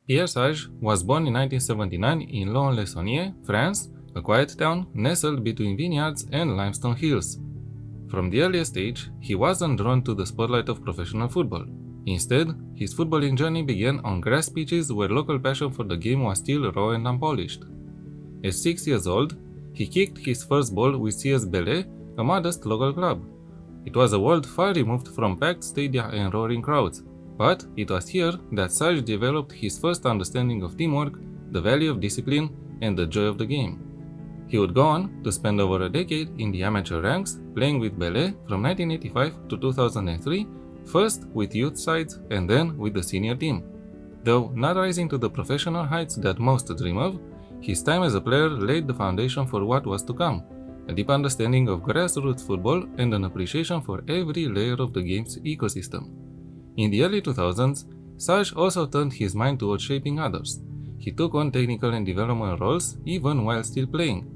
Pierre Sage was born in 1979 in Lons-le-Saunier, France, a quiet town nestled between vineyards and limestone hills. From the earliest age, he wasn't drawn to the spotlight of professional football. Instead, his footballing journey began on grass pitches where local passion for the game was still raw and unpolished. At 6 years old, he kicked his first ball with CS Belley, a modest local club. It was a world far removed from packed stadia and roaring crowds, but it was here that Sage developed his first understanding of teamwork, the value of discipline, and the joy of the game. He would go on to spend over a decade in the amateur ranks, playing with Belley from 1985 to 2003, first with youth sides and then with the senior team. Though not rising to the professional heights that most dream of, his time as a player laid the foundation for what was to come, a deep understanding of grassroots football and an appreciation for every layer of the game's ecosystem. In the early 2000s, Sage also turned his mind towards shaping others. He took on technical and development roles even while still playing,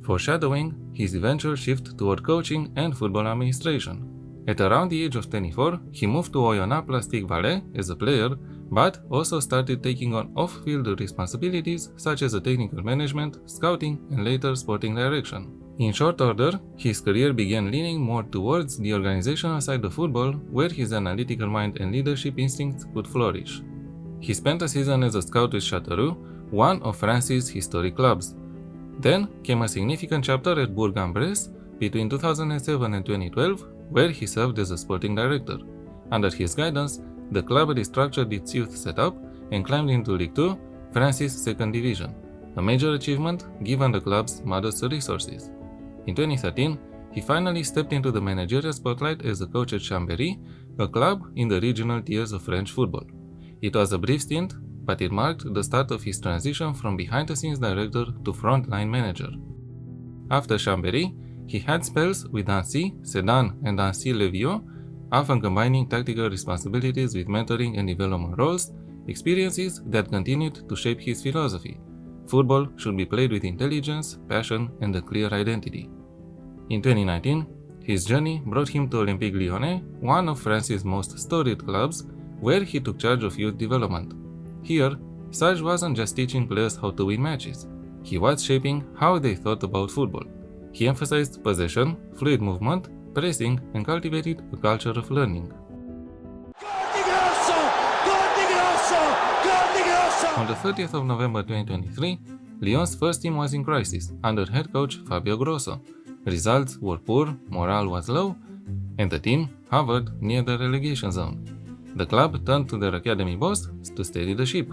foreshadowing his eventual shift toward coaching and football administration. At around the age of 24, he moved to Oyonnax Plastic Valais as a player, but also started taking on off-field responsibilities such as technical management, scouting, and later sporting direction. In short order, his career began leaning more towards the organizational side of football, where his analytical mind and leadership instincts could flourish. He spent a season as a scout with Châteauroux, one of France's historic clubs. Then came a significant chapter at Bourg-en-Bresse between 2007 and 2012, where he served as a sporting director. Under his guidance, the club restructured its youth setup and climbed into Ligue 2, France's second division, a major achievement given the club's modest resources. In 2013, he finally stepped into the managerial spotlight as a coach at Chambéry, a club in the regional tiers of French football. It was a brief stint, but it marked the start of his transition from behind-the-scenes director to frontline manager. After Chambéry, he had spells with Nancy, Sedan, and Nancy-Le-Vieux, often combining tactical responsibilities with mentoring and development roles, experiences that continued to shape his philosophy. Football should be played with intelligence, passion, and a clear identity. In 2019, his journey brought him to Olympique Lyonnais, one of France's most storied clubs, where he took charge of youth development. Here, Sage wasn't just teaching players how to win matches, he was shaping how they thought about football. He emphasized possession, fluid movement, pressing, and cultivated a culture of learning. On the 30th of November 2023, Lyon's first team was in crisis under head coach Fabio Grosso. Results were poor, morale was low, and the team hovered near the relegation zone. The club turned to their academy boss to steady the ship.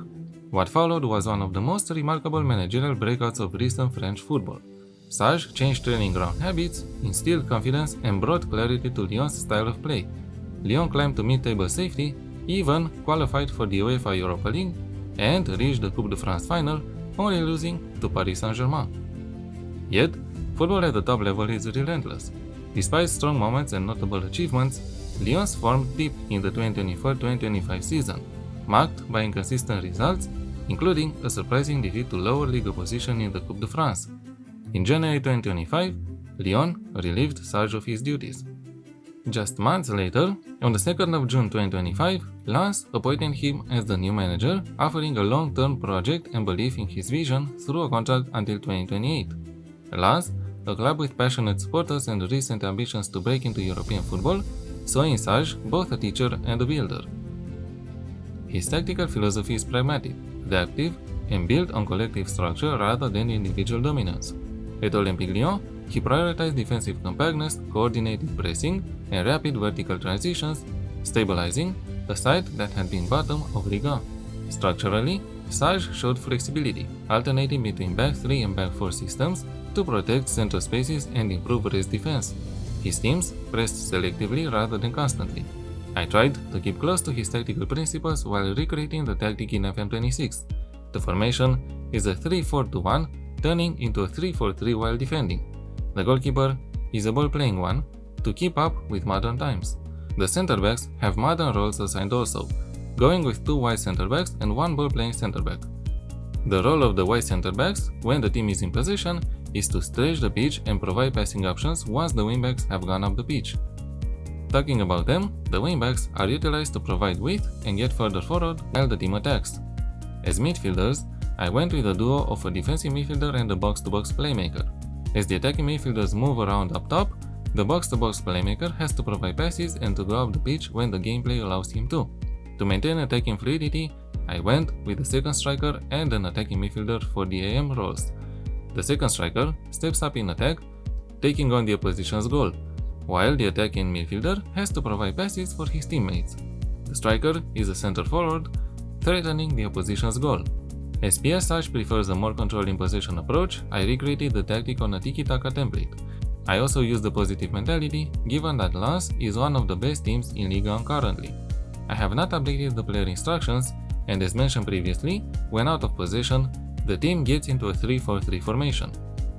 What followed was one of the most remarkable managerial breakouts of recent French football. Sage changed training ground habits, instilled confidence, and brought clarity to Lyon's style of play. Lyon climbed to mid-table safety, even qualified for the UEFA Europa League, and reached the Coupe de France final, only losing to Paris Saint-Germain. Yet, football at the top level is relentless. Despite strong moments and notable achievements, Lyon's form dipped in the 2024-2025 season, marked by inconsistent results, including a surprising defeat to lower league opposition in the Coupe de France. In January 2025, Lyon relieved Sage of his duties. Just months later, on the 2nd of June 2025, Lens appointed him as the new manager, offering a long-term project and belief in his vision through a contract until 2028. Lens, a club with passionate supporters and recent ambitions to break into European football, saw in Sage both a teacher and a builder. His tactical philosophy is pragmatic, adaptive, and built on collective structure rather than individual dominance. At Olympique Lyon, he prioritized defensive compactness, coordinated pressing, and rapid vertical transitions, stabilizing a side that had been bottom of Ligue 1. Structurally, Sage showed flexibility, alternating between back 3 and back 4 systems to protect central spaces and improve race defense. His teams pressed selectively rather than constantly. I tried to keep close to his tactical principles while recreating the tactic in FM26. The formation is a 3-4-2-1, turning into a 3-4-3 while defending. The goalkeeper is a ball-playing one to keep up with modern times. The center-backs have modern roles assigned also, going with 2 wide center-backs and 1 ball-playing center-back. The role of the wide center-backs, when the team is in possession, is to stretch the pitch and provide passing options once the wingbacks have gone up the pitch. Talking about them, the wingbacks are utilized to provide width and get further forward while the team attacks. As midfielders, I went with a duo of a defensive midfielder and a box-to-box playmaker. As the attacking midfielders move around up top, the box-to-box playmaker has to provide passes and to go up the pitch when the gameplay allows him to. To maintain attacking fluidity, I went with a second striker and an attacking midfielder for the AM roles. The second striker steps up in attack, taking on the opposition's goal, while the attacking midfielder has to provide passes for his teammates. The striker is a center forward, threatening the opposition's goal. As Pierre Sage prefers a more controlling possession approach, I recreated the tactic on a tiki-taka template. I also used the positive mentality, given that Lens is one of the best teams in Ligue 1 currently. I have not updated the player instructions, and as mentioned previously, when out of possession, the team gets into a 3-4-3 formation.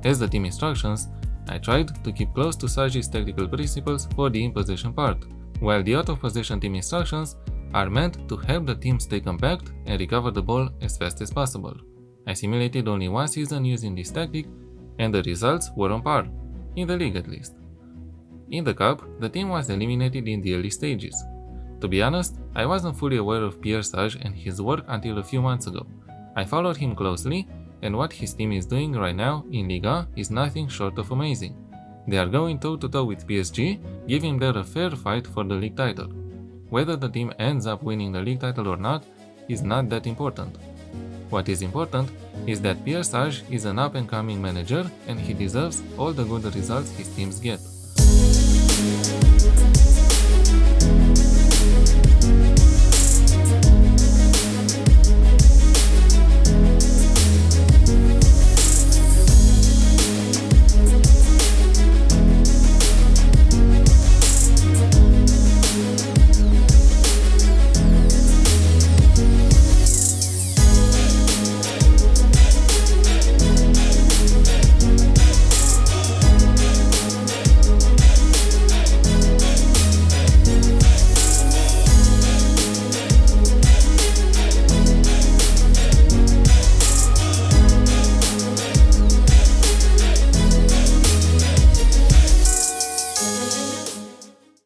As the team instructions, I tried to keep close to Sage's tactical principles for the in-possession part, while the out-of-possession team instructions are meant to help the team stay compact and recover the ball as fast as possible. I simulated only one season using this tactic, and the results were on par, in the league at least. In the cup, the team was eliminated in the early stages. To be honest, I wasn't fully aware of Pierre Sage and his work until a few months ago. I followed him closely, and what his team is doing right now in Ligue 1 is nothing short of amazing. They are going toe-to-toe with PSG, giving them a fair fight for the league title. Whether the team ends up winning the league title or not is not that important. What is important is that Pierre Sage is an up-and-coming manager and he deserves all the good results his teams get.